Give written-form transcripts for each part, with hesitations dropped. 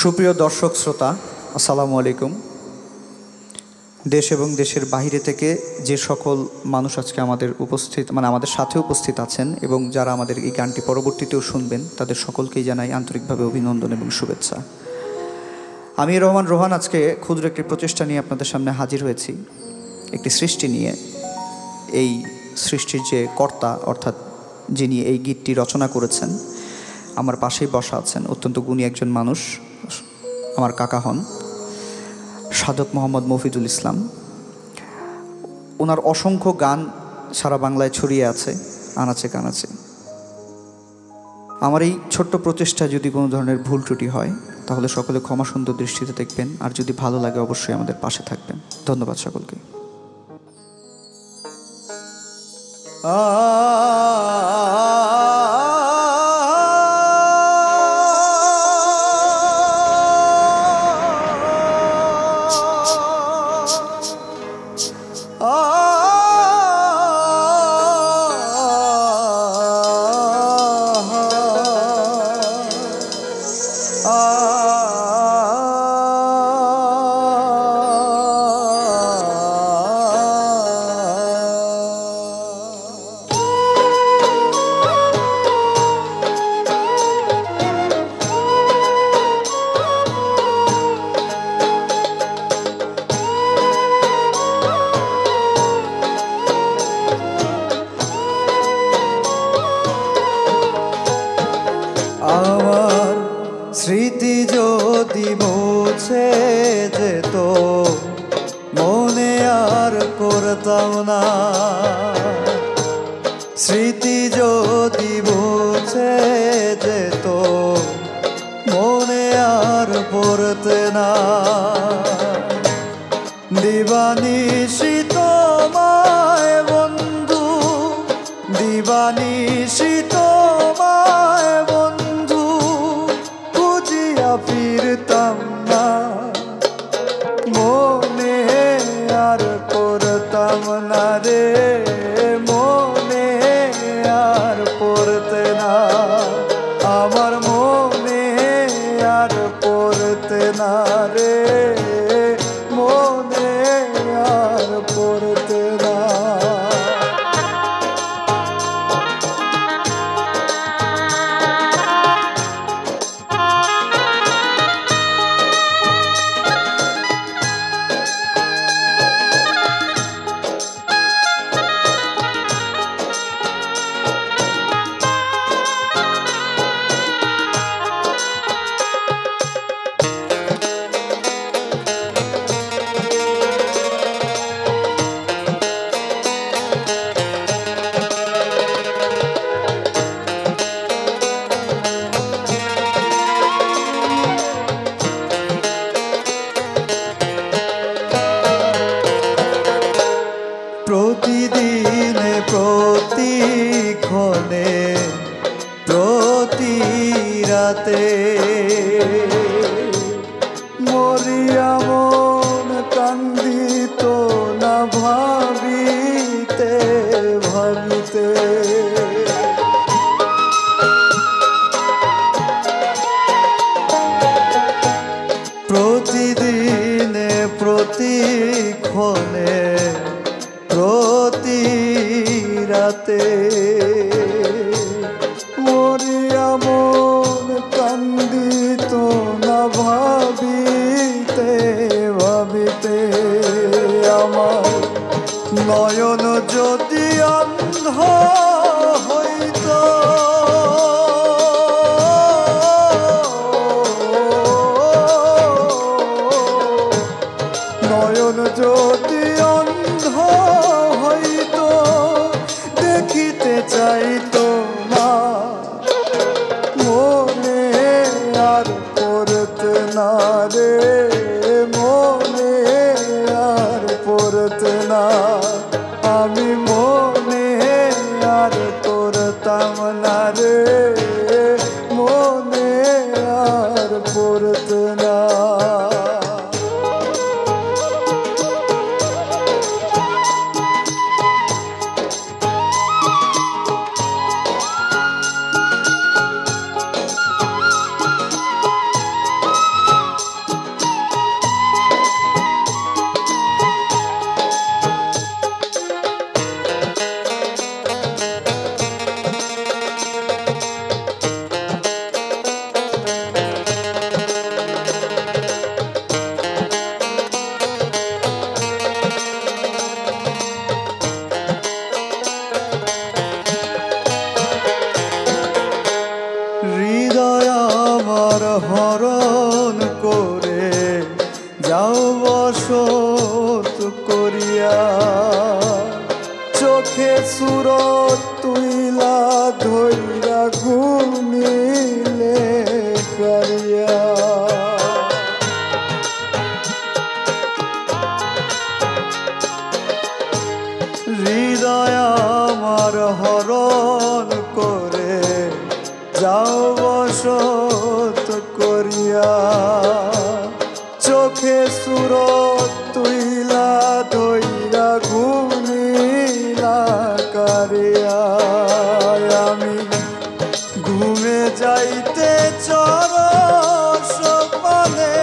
সুপ্রিয় দর্শক শ্রোতা, আসসালামু আলাইকুম। দেশ এবং দেশের বাইরে থেকে যে সকল মানুষ আজকে আমাদের আমাদের সাথে উপস্থিত আছেন এবং যারা আমাদের এই গানটি পরবর্তীতেও শুনবেন, তাদের সকলকেই জানাই আন্তরিকভাবে অভিনন্দন এবং শুভেচ্ছা। আমি রোহান আজকে ক্ষুদ্র একটি প্রচেষ্টা নিয়ে আপনাদের সামনে হাজির হয়েছি, একটি সৃষ্টি নিয়ে। এই সৃষ্টির যে কর্তা, অর্থাৎ যিনি এই গীতটি রচনা করেছেন, আমার পাশেই বসা আছেন অত্যন্ত গুণী একজন মানুষ, আমার কাকা হন, সাধক মোহাম্মদ মফিজুল ইসলাম। ওনার অসংখ্য গান সারা বাংলায় ছড়িয়ে আছে, আনাচে কানাচে। আমার এই ছোট্ট প্রচেষ্টা যদি কোনো ধরনের ভুল ত্রুটি হয়, তাহলে সকলে ক্ষমা সুন্দর দৃষ্টিতে দেখবেন, আর যদি ভালো লাগে অবশ্যই আমাদের পাশে থাকবেন। ধন্যবাদ সকলকে। আমার স্মৃতি যদি মুছে যেত, মনে আর করতাম না। স্মৃতি যদি মুছে যেত, মনে আর পড়তে না। দিবানিশি তোমায় বন্ধু, দিবানিশি তোমায় বন্ধু, খুঁজিয়া ফিরতাম না। মনে আর পড়তাম না রে, মনে আর পড়তে না। আমার মনে আর পড়তে না রে, মনে আর পড়তে না। প্রতিদিনে প্রতিক্ষণে প্রতি রাতে মরিয়া মন কান্দিত না ভাবিতে ভাবিতে। প্রতিদিনে প্রতিক্ষণে প্রতি রাতে মরিয়া মন কান্দিত না ভাবিতে ভাবিতে। আমার নয়ন যদি অন্ধ হইত, নয়ন যদি অন্ধ হইত, দেখিতে চাইতো না। মনে আর পড়তে না রে, মনে আর পড়তে না। আমি মনে আর করতাম না রে, মনে আর পড়তে না। হরণ করে যাও বসত করিয়া, চোখে সুরত তুইলা ধইরা ঘুমিলে করিয়া। হৃদয় আমার হরণ করে যাও বসত করিয়া, চোখে সুরত তুইলা ধইরা ঘুমিলা কারিয়া। আমি ঘুমে যাইতে চরস পালে,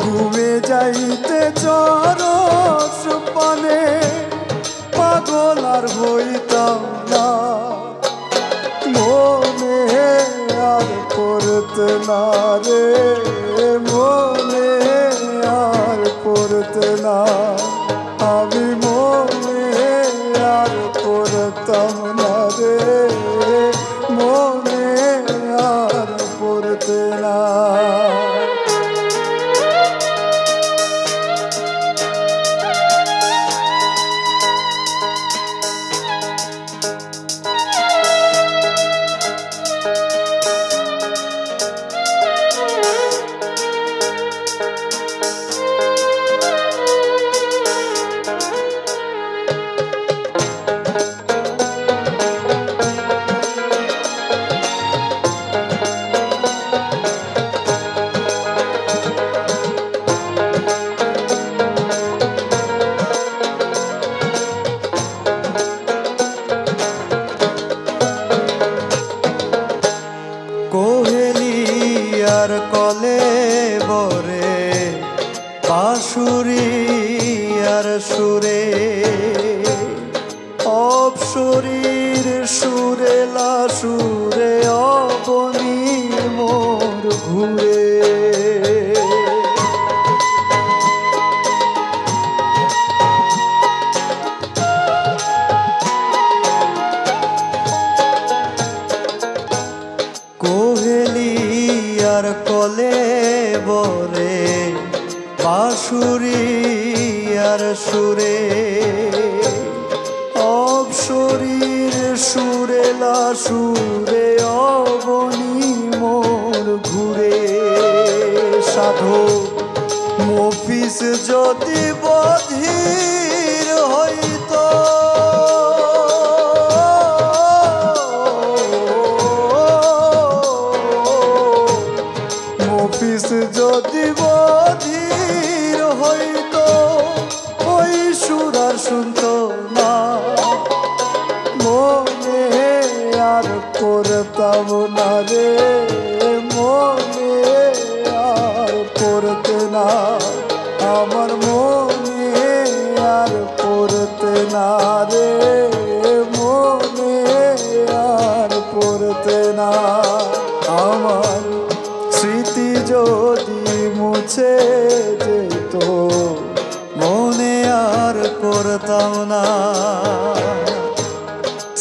ঘুমে যাইতে চরস পানে পাগল আর হইতাম না, মনে আর পড়তে না রে, মনে আর পড়তে না, আমি মনে আর পড়তাম না রে, মনে আর পড়তে না। কোহেলিয়ার কলে বরে বাঁশুরিয়ার সুরে, অপসরীর সুরেলা সুরে অবনী মোর ঘুরে। কোহেলিয়ার কলে বরে বাঁশুরিয়ার সুরে, অপসরীর সুরেলা সুরে অবনী মোর ঘুরে। সাধু মফিজ যদি বধির হইত, মফিজ যদি বধির হইত, ওই সুর আর শুনত না, মনে আর করতাম না রে, মনে আর করতে না, আমার মনে আর করতে না রে, মনে আর করতে না। আমার স্মৃতি যদি মুছে যেত, মনে আর করতাম না,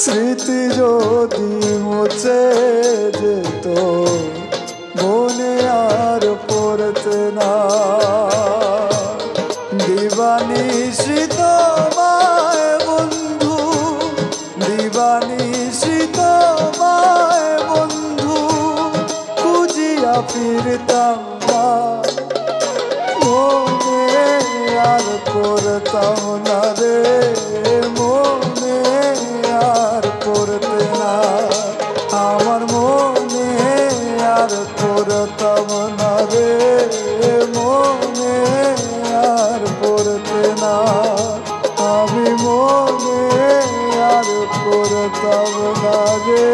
স্মৃতি যদি মুছে যেত, মনে আর পড়তে না। দিবানিশি তোমায় বন্ধু, দিবানিশি তোমায় বন্ধু খুঁজিয়া ফিরতাম না, মনে আর করতাম না রে, মনে আর করতে না, আমার মনে আর করতাম না রে, মনে আর করতে না, আমি মনে আর করতাম না রে।